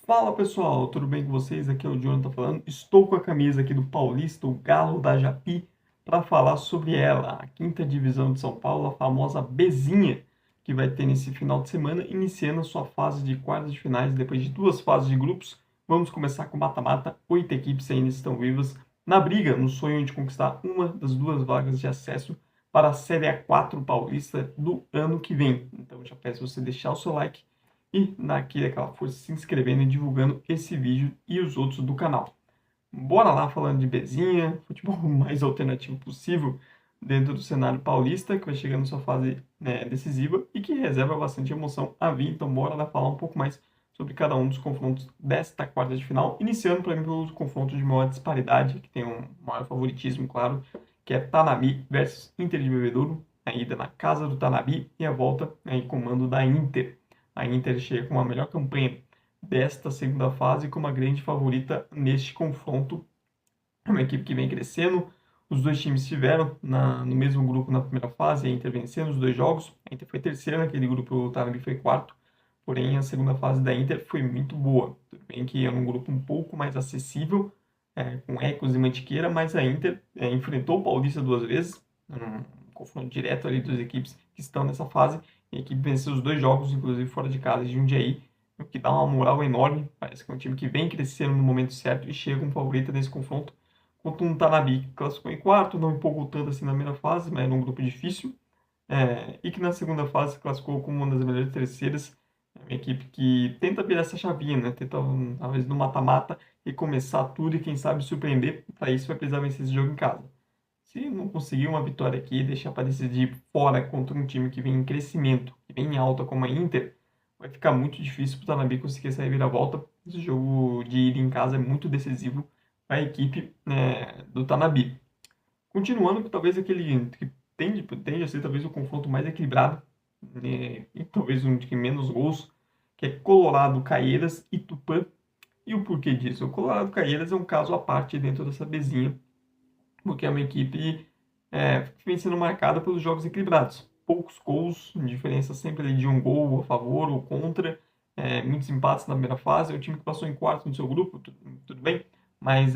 Fala pessoal, tudo bem com vocês? Aqui é o Jonathan falando. Estou com a camisa aqui do Paulista, o Galo da Japi, para falar sobre ela, a quinta divisão de São Paulo, a famosa Bezinha, que vai ter nesse final de semana, iniciando a sua fase de quartas de finais, depois de duas fases de grupos. Vamos começar com mata-mata, 8 equipes ainda estão vivas, na briga, no sonho de conquistar uma das duas vagas de acesso para a Série A4 Paulista do ano que vem. Então já peço você deixar o seu like e daqui daquela força se inscrevendo e divulgando esse vídeo e os outros do canal. Bora lá falando de Bezinha, futebol mais alternativo possível dentro do cenário paulista, que vai chegando na sua fase, né, decisiva e que reserva bastante emoção a vir. Então bora lá falar um pouco mais sobre cada um dos confrontos desta quarta de final, iniciando para mim pelo confronto de maior disparidade, que tem um maior favoritismo, claro, que é Tanabi versus Inter de Bebedouro, a ida na casa do Tanabi e a volta em comando da Inter. A Inter chega com a melhor campanha desta segunda fase como a grande favorita neste confronto. É uma equipe que vem crescendo. Os dois times estiveram no mesmo grupo na primeira fase, a Inter vencendo os dois jogos. A Inter foi terceira naquele grupo, o Tanabe foi quarto. Porém, a segunda fase da Inter foi muito boa. Tudo bem que é um grupo um pouco mais acessível, com Ecos e Mantiqueira, mas a Inter enfrentou o Paulista duas vezes, um confronto direto ali das equipes que estão nessa fase. E a equipe venceu os dois jogos, inclusive fora de casa, de Jundiaí, o que dá uma moral enorme. Parece que é um time que vem crescendo no momento certo e chega como favorita nesse confronto contra um Tanabi que classificou em quarto, não empolgou tanto assim na primeira fase, mas era um grupo difícil, e que na segunda fase se classificou como uma das melhores terceiras. É uma equipe que tenta virar essa chavinha, né? Tenta, talvez, no mata-mata, recomeçar tudo e, quem sabe, surpreender. Para isso, vai precisar vencer esse jogo em casa. Se não conseguir uma vitória aqui e deixar para decidir fora contra um time que vem em crescimento, que vem em alta como a Inter, vai ficar muito difícil para o Tanabe conseguir essa reviravolta. Esse jogo de ida em casa é muito decisivo para a equipe, né, do Tanabe. Continuando, que talvez aquele que tende a ser talvez o confronto mais equilibrado, né, e talvez um de menos gols, que é Colorado, Caieiras e Tupã. E o porquê disso? O Colorado Caieiras é um caso à parte dentro dessa bezinha, porque é uma equipe que vem sendo marcada pelos jogos equilibrados. Poucos gols, diferença sempre ali de um gol a favor ou contra, muitos empates na primeira fase. É o time que passou em quarto no seu grupo, tudo bem, mas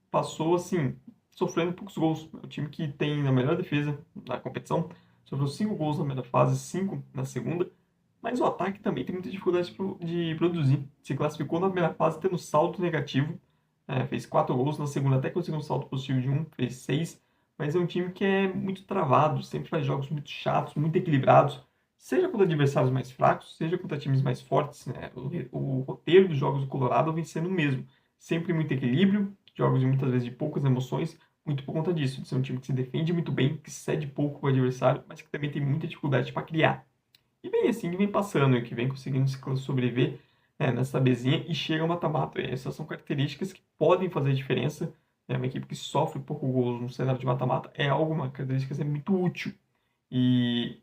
passou assim, sofrendo poucos gols. É o time que tem a melhor defesa da competição, sofreu 5 gols na primeira fase, 5 na segunda, mas o ataque também tem muita dificuldade de produzir. Se classificou na primeira fase tendo saldo negativo, fez 4 gols, na segunda até conseguiu um saldo positivo de um, fez 6, mas é um time que é muito travado, sempre faz jogos muito chatos, muito equilibrados, seja contra adversários mais fracos, seja contra times mais fortes, né? O roteiro dos jogos do Colorado vem sendo o mesmo, sempre muito equilíbrio, jogos muitas vezes de poucas emoções, muito por conta disso, de ser um time que se defende muito bem, que cede pouco para o adversário, mas que também tem muita dificuldade para criar. E vem assim que vem passando, e que vem conseguindo sobreviver, nessa bezinha e chega ao mata-mata. Essas são características que podem fazer diferença. Uma equipe que sofre pouco gols no cenário de mata-mata é algo, uma característica que é muito útil. E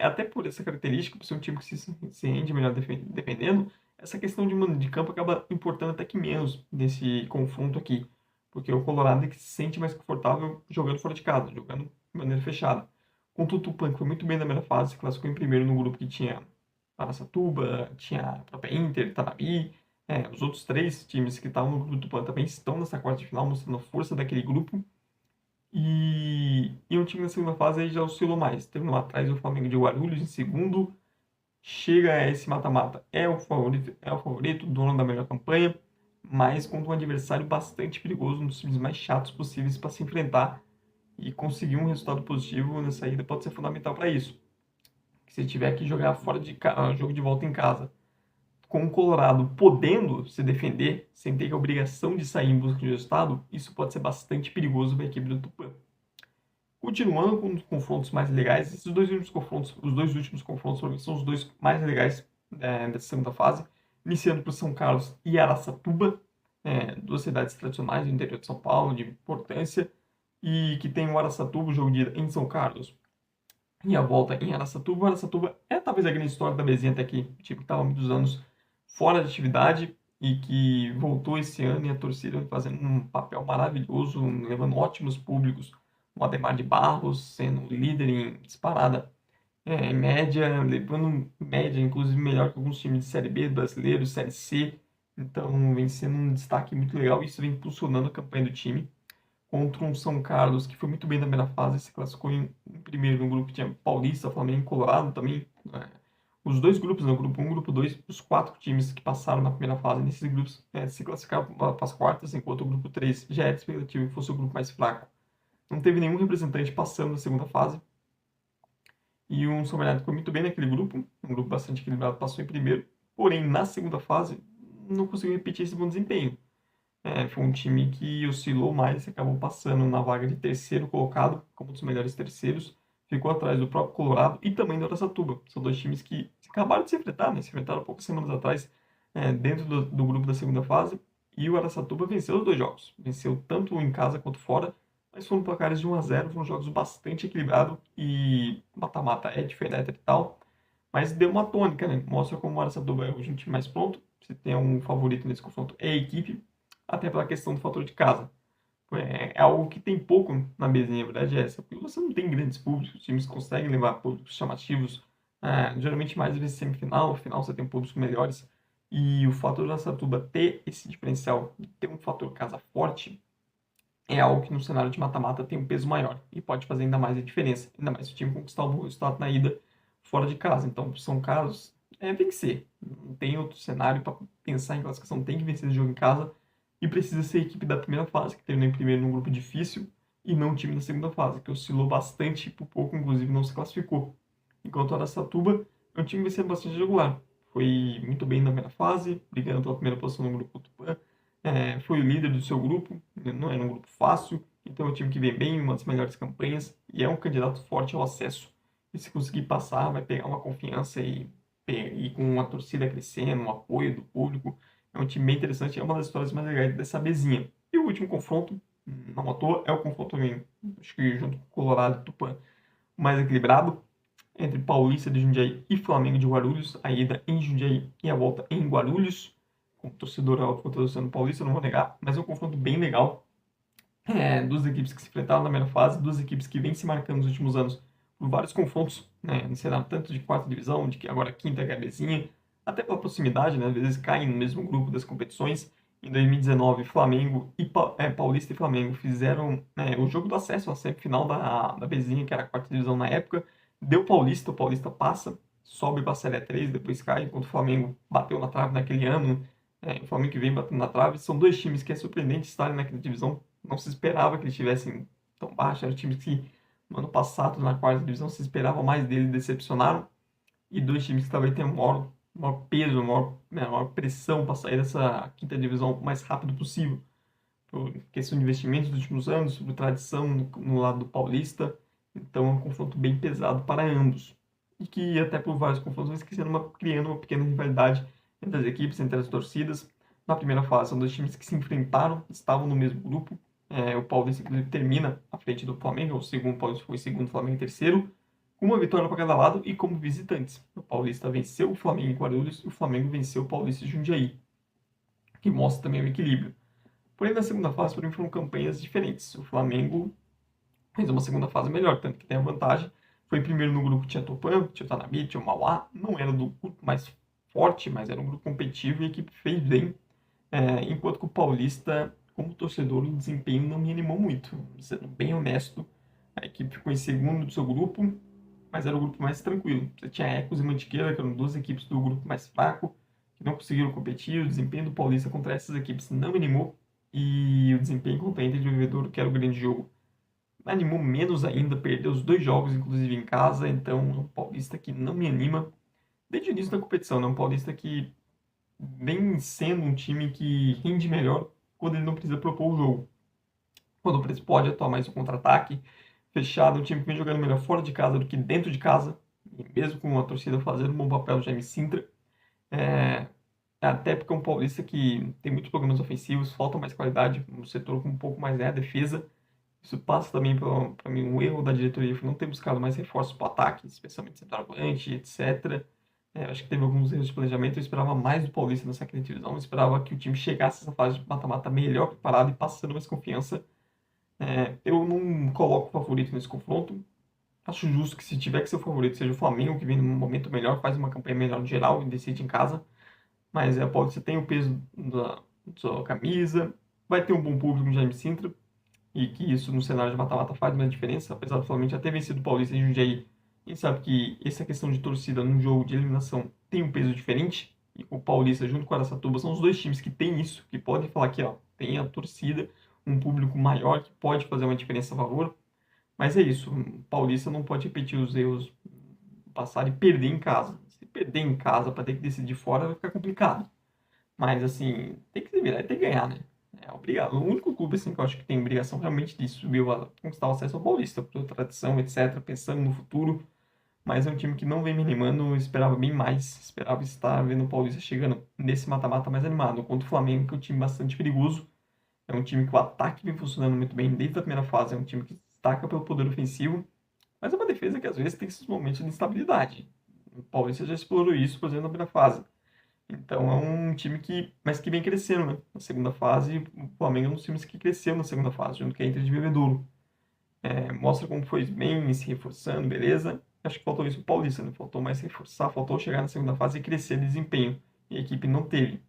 até por essa característica, por ser um time que se rende melhor defendendo, essa questão de campo acaba importando até que menos nesse confronto aqui. Porque o Colorado é que se sente mais confortável jogando fora de casa, jogando de maneira fechada. Contra o Tupã, que foi muito bem na primeira fase, se classificou em primeiro no grupo que tinha Araçatuba, tinha a própria Inter, Tanabi. Os outros três times que estavam no grupo do Tupã também estão nessa quarta de final, mostrando a força daquele grupo. E o time na segunda fase aí já oscilou mais. Terminou atrás o Flamengo de Guarulhos em segundo. Chega a esse mata-mata. É o favorito, dono da melhor campanha, mas contra um adversário bastante perigoso, um dos times mais chatos possíveis para se enfrentar. E conseguir um resultado positivo na saída pode ser fundamental para isso. Se tiver que jogar fora de jogo de volta em casa, com o Colorado podendo se defender, sem ter a obrigação de sair em busca de resultado, isso pode ser bastante perigoso para a equipe do Tupã. Continuando com os confrontos mais legais, esses dois últimos confrontos, os dois últimos confrontos para mim são os dois mais legais dessa segunda fase, iniciando por São Carlos e Araçatuba, duas cidades tradicionais do interior de São Paulo, de importância, e que tem o Araçatuba, o jogo de ida em São Carlos, e a volta em Araçatuba. O Araçatuba é talvez a grande história da Bezinha até aqui, o time que estava há muitos anos fora de atividade e que voltou esse ano, e a torcida fazendo um papel maravilhoso, levando ótimos públicos. O Ademar de Barros sendo líder em disparada, em média, levando média, inclusive melhor que alguns times de Série B brasileiros, Série C, Então vem sendo um destaque muito legal e isso vem impulsionando a campanha do time contra um São Carlos que foi muito bem na primeira fase, se classificou em primeiro no grupo que tinha Paulista, Flamengo e Colorado também. Os dois grupos, no grupo 1 grupo 2 os quatro times que passaram na primeira fase nesses grupos se classificaram para as quartas, enquanto o grupo 3 já era expectativa que fosse o grupo mais fraco. Não teve nenhum representante passando na segunda fase. E o São Bernardo foi muito bem naquele grupo, um grupo bastante equilibrado, passou em primeiro. Porém, na segunda fase, não conseguiu repetir esse bom desempenho. Foi um time que oscilou mais, acabou passando na vaga de terceiro colocado, como um dos melhores terceiros, ficou atrás do próprio Colorado e também do Araçatuba. São dois times que acabaram de se enfrentar, né? Se enfrentaram poucas semanas atrás, dentro do grupo da segunda fase, e o Araçatuba venceu os dois jogos. Venceu tanto em casa quanto fora, mas foram placares de 1-0, foram jogos bastante equilibrados e mata-mata é diferente e tal. Mas deu uma tônica, né? Mostra como o Araçatuba é hoje um time mais pronto. Se tem um favorito nesse confronto, é a equipe, até pela questão do fator de casa. É algo que tem pouco na mesinha, a verdade é essa. Porque você não tem grandes públicos, os times conseguem levar públicos chamativos, geralmente mais vezes semifinal, final você tem públicos melhores. E o fator da Araçatuba ter esse diferencial, de ter um fator casa forte, é algo que no cenário de mata-mata tem um peso maior e pode fazer ainda mais a diferença, ainda mais se o time conquistar um bom resultado na ida fora de casa. Então, São Carlos é vencer. Não tem outro cenário para pensar em classificação, tem que vencer esse jogo em casa e precisa ser a equipe da primeira fase, que terminou em primeiro num grupo difícil, e não o time da segunda fase, que oscilou bastante e por pouco, inclusive, não se classificou. Enquanto o Araçatuba é um time que vai ser bastante regular. Foi muito bem na primeira fase, brigando pela primeira posição no grupo Tupã, foi o líder do seu grupo, não era um grupo fácil, então é um time que vem bem, uma das melhores campanhas, e é um candidato forte ao acesso. E se conseguir passar, vai pegar uma confiança e com a torcida crescendo, o apoio do público. É um time bem interessante, é uma das histórias mais legais dessa mesinha. E o último confronto, não à toa, é o confronto, acho que junto com o Colorado e Tupã, mais equilibrado, entre Paulista de Jundiaí e Flamengo de Guarulhos, a ida em Jundiaí e a volta em Guarulhos. Como torcedor alto contra o Luciano Paulista, não vou negar, mas é um confronto bem legal. Duas equipes que se enfrentaram na primeira fase, duas equipes que vêm se marcando nos últimos anos por vários confrontos, né, no cenário tanto de quarta divisão, de que agora quinta cabecinha, até pela proximidade, né, às vezes caem no mesmo grupo das competições. Em 2019, Flamengo e Paulista e Flamengo fizeram o jogo do acesso à semifinal da Bezinha, que era a quarta divisão na época. Deu Paulista, o Paulista passa, sobe para a Série 3, depois cai, enquanto o Flamengo bateu na trave naquele ano. O Flamengo que vem batendo na trave. São dois times que é surpreendente estarem naquela divisão. Não se esperava que eles estivessem tão baixos. Eram times que no ano passado, na quarta divisão, se esperava mais deles e decepcionaram. E dois times que talvez tenham maior peso, maior pressão para sair dessa quinta divisão o mais rápido possível. Por questão de investimentos dos últimos anos, por tradição no lado do Paulista. Então é um confronto bem pesado para ambos. E que até por vários confrontos vai criando uma pequena rivalidade entre as equipes, entre as torcidas. Na primeira fase, são dois times que se enfrentaram, estavam no mesmo grupo. O Paulista, inclusive, termina à frente do Flamengo. O segundo, Paulista foi segundo, o Flamengo em terceiro. Com uma vitória para cada lado e como visitantes. O Paulista venceu o Flamengo em Guarulhos e o Flamengo venceu o Paulista em Jundiaí. Que mostra também o equilíbrio. Porém, na segunda fase, para mim, foram campanhas diferentes. O Flamengo fez uma segunda fase melhor, tanto que tem a vantagem. Foi primeiro no grupo, tinha Tupã, tinha o Tanabe, tinha o Mauá. Não era do grupo mais forte, mas era um grupo competitivo e a equipe fez bem. Enquanto que o Paulista, como torcedor, o desempenho não me animou muito. Sendo bem honesto, a equipe ficou em segundo do seu grupo, mas era o grupo mais tranquilo. Você tinha Ecos e Mantiqueira, que eram duas equipes do grupo mais fraco, que não conseguiram competir. O desempenho do Paulista contra essas equipes não me animou. E o desempenho contra a Inter de Bebedouro, que era o grande jogo, me animou menos ainda. Perdeu os dois jogos, inclusive em casa. Então, é um Paulista que não me anima desde o início da competição. É um Paulista que vem sendo um time que rende melhor quando ele não precisa propor o jogo. Quando ele pode atuar mais no contra-ataque, fechado, um time que vem jogando melhor fora de casa do que dentro de casa, e mesmo com a torcida fazendo um bom papel, o Jaime Sintra. É, Até porque é um Paulista que tem muitos problemas ofensivos, falta mais qualidade no setor com um pouco mais a defesa. Isso passa também para mim um erro da diretoria por não ter buscado mais reforços para o ataque, especialmente centroavante, etc. Acho que teve alguns erros de planejamento. Eu esperava mais do Paulista nessa quinta divisão. Eu esperava que o time chegasse nessa fase de mata-mata melhor preparado e passando mais confiança. Eu não coloco o favorito nesse confronto. Acho justo que se tiver que ser o favorito seja o Flamengo, que vem num momento melhor, faz uma campanha melhor no geral e decide em casa. mas a Paulista tem o peso da sua camisa, vai ter um bom público no Jaime Sintra, e que isso no cenário de mata-mata faz uma diferença, apesar do Flamengo já ter vencido o Paulista em Jundiaí. A gente sabe que essa questão de torcida num jogo de eliminação tem um peso diferente, e o Paulista junto com o Araçatuba são os dois times que têm isso, que podem falar que ó, tem a torcida, um público maior que pode fazer uma diferença a favor. Mas é isso, o Paulista não pode repetir os erros passar e perder em casa. Se perder em casa para ter que decidir fora vai ficar complicado. Mas assim, tem que se virar e tem que ganhar, né? É obrigado. O único clube assim, que eu acho que tem obrigação realmente de subir, conquistar o acesso ao Paulista, por tradição, etc., pensando no futuro. Mas é um time que não vem me animando, eu esperava bem mais. Esperava estar vendo o Paulista chegando nesse mata-mata mais animado. Contra o Flamengo, que é um time bastante perigoso. É um time que o ataque vem funcionando muito bem desde a primeira fase. É um time que destaca pelo poder ofensivo. Mas é uma defesa que às vezes tem esses momentos de instabilidade. O Paulista já explorou isso, por exemplo, na primeira fase. Então é um time que, mas que vem crescendo, né? Na segunda fase, o Flamengo é um dos times que cresceu na segunda fase, junto com a Inter de Bebedouro. Mostra como foi bem se reforçando, beleza? Acho que faltou isso o Paulista, né? Faltou mais reforçar, faltou chegar na segunda fase e crescer de desempenho. E a equipe não teve.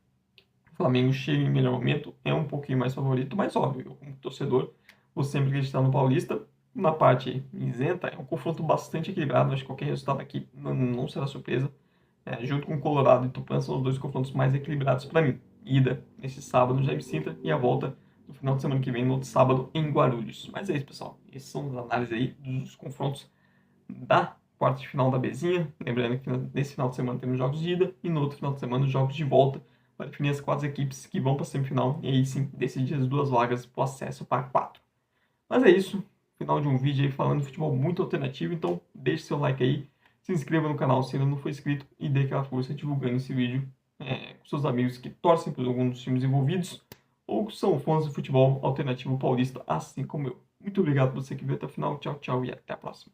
O Flamengo chega em melhor momento, é um pouquinho mais favorito, mas óbvio, eu, como torcedor, vou sempre acreditar no Paulista. Na parte isenta, é um confronto bastante equilibrado, acho que qualquer resultado aqui não será surpresa. Junto com o Colorado e Tupã são os dois confrontos mais equilibrados para mim. Ida nesse sábado no Jaime Sintra e a volta no final de semana que vem, no outro sábado, em Guarulhos. Mas é isso, pessoal. Essas são as análises aí dos confrontos da quarta de final da Bezinha. Lembrando que nesse final de semana temos jogos de ida e no outro final de semana os jogos de volta para definir as 4 equipes que vão para a semifinal e aí sim decidir as 2 vagas para o acesso para 4. Mas é isso. Final de um vídeo aí falando de futebol muito alternativo. Então deixe seu like aí, se inscreva no canal se ainda não for inscrito e dê aquela força divulgando esse vídeo com seus amigos que torcem por algum dos times envolvidos ou que são fãs de futebol alternativo paulista, assim como eu. Muito obrigado por você que viu até o final. Tchau, tchau e até a próxima.